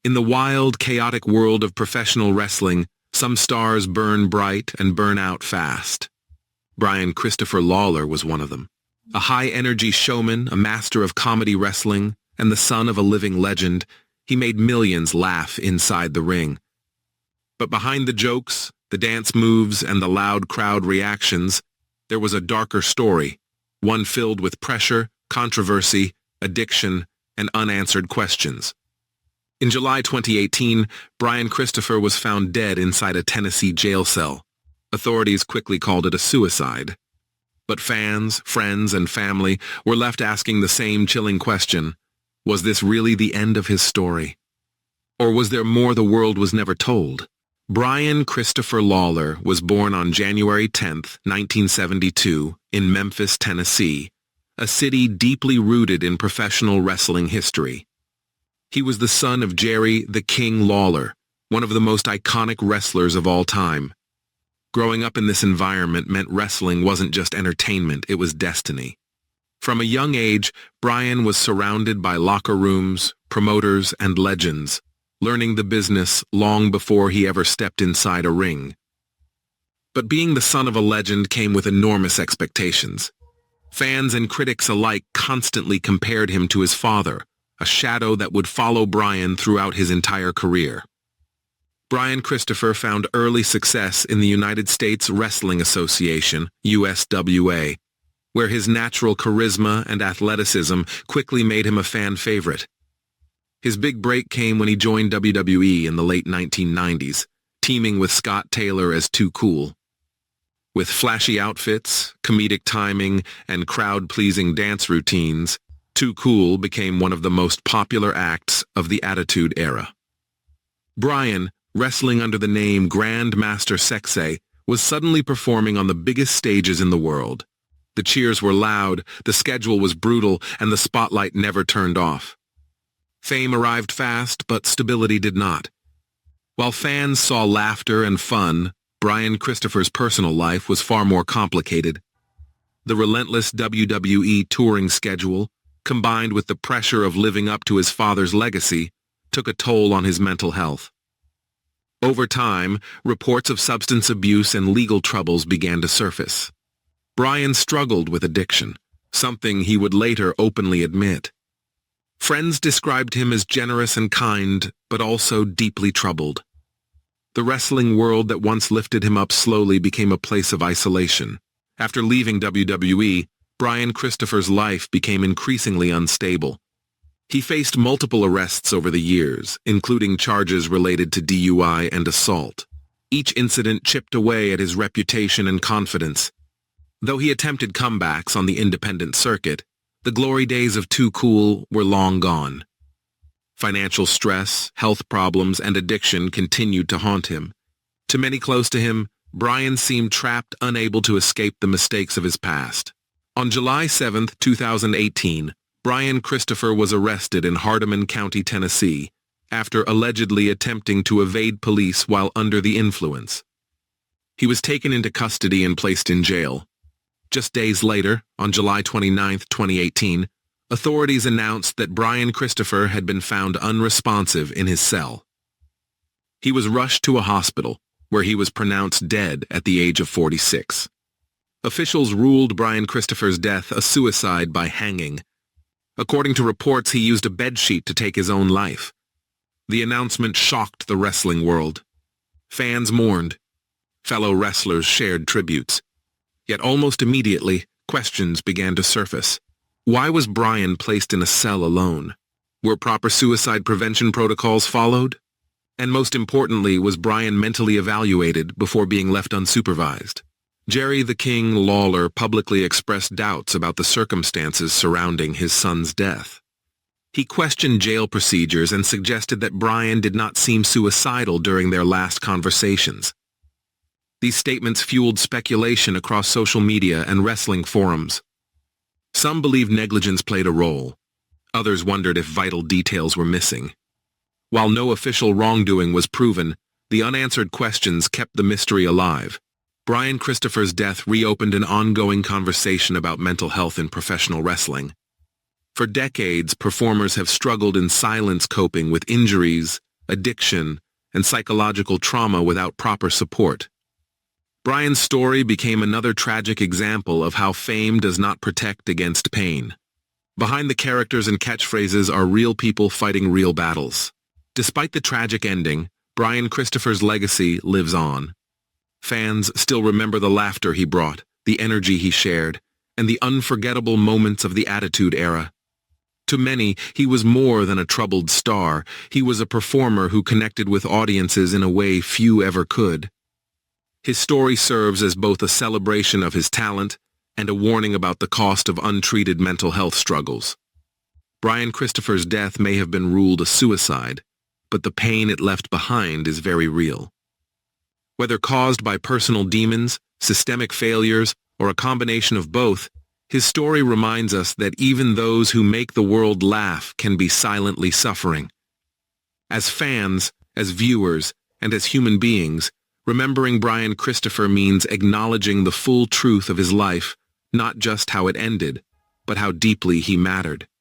In the wild, chaotic world of professional wrestling, some stars burn bright and burn out fast. Christopher Lawler was one of them. A high-energy showman, a master of comedy wrestling, and the son of a living legend, he made millions laugh inside the ring. But behind the jokes, the dance moves, and the loud crowd reactions, there was a darker story, one filled with pressure, controversy, addiction, and unanswered questions. In July 2018, Christopher was found dead inside a Tennessee jail cell. Authorities quickly called it a suicide. But fans, friends, and family were left asking the same chilling question: was this really the end of his story? Or was there more the world was never told? Christopher Lawler was born on January 10, 1972, in Memphis, Tennessee, a city deeply rooted in professional wrestling history. He was the son of Jerry "the King" Lawler, one of the most iconic wrestlers of all time. Growing up in this environment meant wrestling wasn't just entertainment, it was destiny. From a young age, Brian was surrounded by locker rooms, promoters, and legends, learning the business long before he ever stepped inside a ring. But being the son of a legend came with enormous expectations. Fans and critics alike constantly compared him to his father, a shadow that would follow Brian throughout his entire career. Christopher found early success in the United States Wrestling Association, USWA, where his natural charisma and athleticism quickly made him a fan favorite. His big break came when he joined WWE in the late 1990s, teaming with Scott Taylor as Too Cool. With flashy outfits, comedic timing, and crowd-pleasing dance routines, Too Cool became one of the most popular acts of the Attitude Era. Brian, wrestling under the name Grand Master Sexay, was suddenly performing on the biggest stages in the world. The cheers were loud, the schedule was brutal, and the spotlight never turned off. Fame arrived fast, but stability did not. While fans saw laughter and fun, Christopher's personal life was far more complicated. The relentless WWE touring schedule, combined with the pressure of living up to his father's legacy, took a toll on his mental health. Over time, reports of substance abuse and legal troubles began to surface. Brian struggled with addiction, something he would later openly admit. Friends described him as generous and kind, but also deeply troubled. The wrestling world that once lifted him up slowly became a place of isolation. After leaving WWE, Christopher's life became increasingly unstable. He faced multiple arrests over the years, including charges related to DUI and assault. Each incident chipped away at his reputation and confidence. Though he attempted comebacks on the independent circuit, the glory days of Too Cool were long gone. Financial stress, health problems, and addiction continued to haunt him. To many close to him, Brian seemed trapped, unable to escape the mistakes of his past. On July 7, 2018, Christopher was arrested in Hardeman County, Tennessee, after allegedly attempting to evade police while under the influence. He was taken into custody and placed in jail. Just days later, on July 29, 2018, authorities announced that Christopher had been found unresponsive in his cell. He was rushed to a hospital, where he was pronounced dead at the age of 46. Officials ruled Christopher's death a suicide by hanging. According to reports, he used a bedsheet to take his own life. The announcement shocked the wrestling world. Fans mourned. Fellow wrestlers shared tributes. Yet almost immediately, questions began to surface. Why was Brian placed in a cell alone? Were proper suicide prevention protocols followed? And most importantly, was Brian mentally evaluated before being left unsupervised? Jerry "the King" Lawler publicly expressed doubts about the circumstances surrounding his son's death. He questioned jail procedures and suggested that Brian did not seem suicidal during their last conversations. These statements fueled speculation across social media and wrestling forums. Some believed negligence played a role. Others wondered if vital details were missing. While no official wrongdoing was proven, the unanswered questions kept the mystery alive. Christopher's death reopened an ongoing conversation about mental health in professional wrestling. For decades, performers have struggled in silence, coping with injuries, addiction, and psychological trauma without proper support. Brian's story became another tragic example of how fame does not protect against pain. Behind the characters and catchphrases are real people fighting real battles. Despite the tragic ending, Brian Christopher's legacy lives on. Fans still remember the laughter he brought, the energy he shared, and the unforgettable moments of the Attitude Era. To many, he was more than a troubled star. He was a performer who connected with audiences in a way few ever could. His story serves as both a celebration of his talent and a warning about the cost of untreated mental health struggles. Brian Christopher's death may have been ruled a suicide, but the pain it left behind is very real. Whether caused by personal demons, systemic failures, or a combination of both, his story reminds us that even those who make the world laugh can be silently suffering. As fans, as viewers, and as human beings, remembering Brian Christopher means acknowledging the full truth of his life, not just how it ended, but how deeply he mattered.